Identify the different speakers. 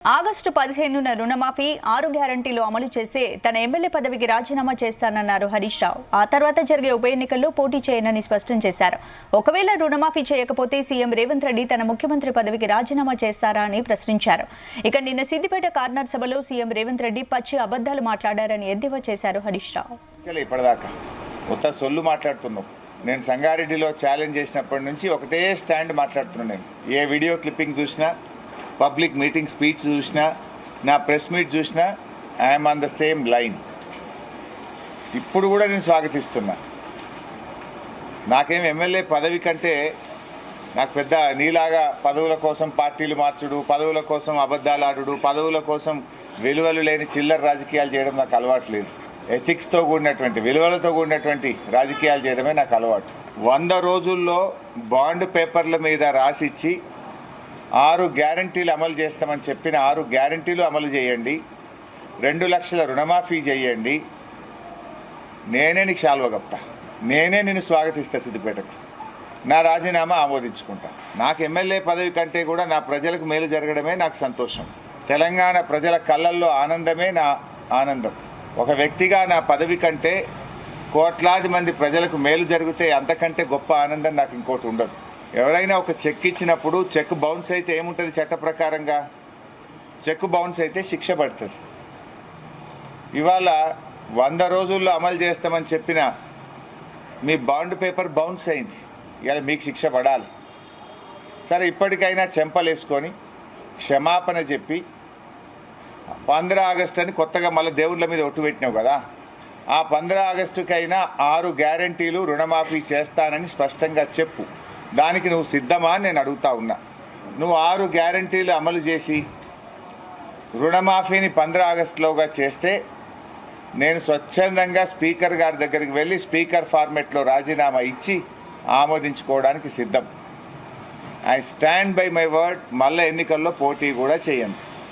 Speaker 1: August 15న రుణమాఫీ 6 గ్యారంటీలు అమలు చేస్తే తన ఎమ్మెల్యే పదవికి రాజీనామా చేస్తానన్నారు హరీష్ రావు. ఆ తర్వాత జరిగే ఉప ఎన్నికల్లో పోటీ చేయనని స్పష్టం చేశారు. ఒకవేళ రుణమాఫీ చేయకపోతే సీఎం రేవంత్ రెడ్డి తన ముఖ్యమంత్రి పదవికి రాజీనామా చేస్తారా అని ప్రశ్నించారు. ఇక నిన్న సిద్దిపేట కార్నర్ సభలో సీఎం రేవంత్ రెడ్డి పచ్చి అబద్ధాలు మాట్లాడారని ఎద్దేవా చేశారు హరీష్ రావు.
Speaker 2: నేను సంగారెడ్డిలో ఛాలెంజ్ చేసినప్పటి నుంచి ఒకటే స్టాండ్ మాట్లాడుతున్నాను. ఏ వీడియో క్లిప్పింగ్ చూసినా, పబ్లిక్ మీటింగ్ స్పీచ్ చూసినా, నా ప్రెస్ మీట్ చూసినా I'm on the same line. ఇప్పుడు కూడా నేను స్వాగతిస్తున్నా. నాకేం ఎమ్మెల్యే పదవి కంటే నాకు పెద్ద నీలాగా పదవుల కోసం పార్టీలు మార్చుడు, పదవుల కోసం అబద్ధాలు ఆడుడు, పదవుల కోసం విలువలు లేని చిల్లర రాజకీయాలు చేయడం నాకు అలవాటు లేదు. ఎథిక్స్తో కూడినటువంటి, విలువలతో కూడినటువంటి రాజకీయాలు చేయడమే నాకు అలవాటు. 100 రోజుల్లో బాండ్ పేపర్ల మీద రాసిచ్చి 6 గ్యారంటీలు అమలు చేస్తామని చెప్పిన 6 గ్యారంటీలు అమలు చేయండి, 2 లక్షల రుణమాఫీ చేయండి. నేనే నీకు శాల్వగప్తా, నేనే నిన్ను స్వాగతిస్తా. సిద్దిపేటకు నా రాజీనామా ఆమోదించుకుంటా. నాకు ఎమ్మెల్యే పదవి కంటే కూడా నా ప్రజలకు మేలు జరగడమే నాకు సంతోషం. తెలంగాణ ప్రజల కళ్ళల్లో ఆనందమే నా ఆనందం. ఒక వ్యక్తిగా నా పదవి కంటే కోట్లాది మంది ప్రజలకు మేలు జరిగితే అంతకంటే గొప్ప ఆనందం నాకు ఇంకోటి ఉండదు. ఎవరైనా ఒక చెక్ ఇచ్చినప్పుడు చెక్ బౌన్స్ అయితే ఏముంటుంది? చట్ట ప్రకారంగా చెక్ బౌన్స్ అయితే శిక్ష పడుతుంది. ఇవాళ 100 రోజుల్లో అమలు చేస్తామని చెప్పిన మీ బాండ్ పేపర్ బౌన్స్ అయింది. ఇవాళ మీకు శిక్ష పడాలి. సరే, ఇప్పటికైనా చెంపలేసుకొని క్షమాపణ చెప్పి 15 ఆగస్టు అని కొత్తగా మళ్ళీ దేవుళ్ళ మీద ఒట్టు పెట్టినావు కదా, ఆ 15 ఆగస్టుకైనా 6 గ్యారంటీలు రుణమాఫీ చేస్తానని స్పష్టంగా చెప్పు. దానికి నువ్వు సిద్ధమా అని నేను అడుగుతా ఉన్నా. నువ్వు 6 గ్యారంటీలు అమలు చేసి రుణమాఫీని 15 ఆగస్టులోగా చేస్తే నేను స్వచ్ఛందంగా స్పీకర్ గారి దగ్గరికి వెళ్ళి స్పీకర్ ఫార్మెట్లో రాజీనామా ఇచ్చి ఆమోదించుకోవడానికి సిద్ధం. I stand by my word. మళ్ళీ ఎన్నికల్లో పోటీ కూడా చేయను.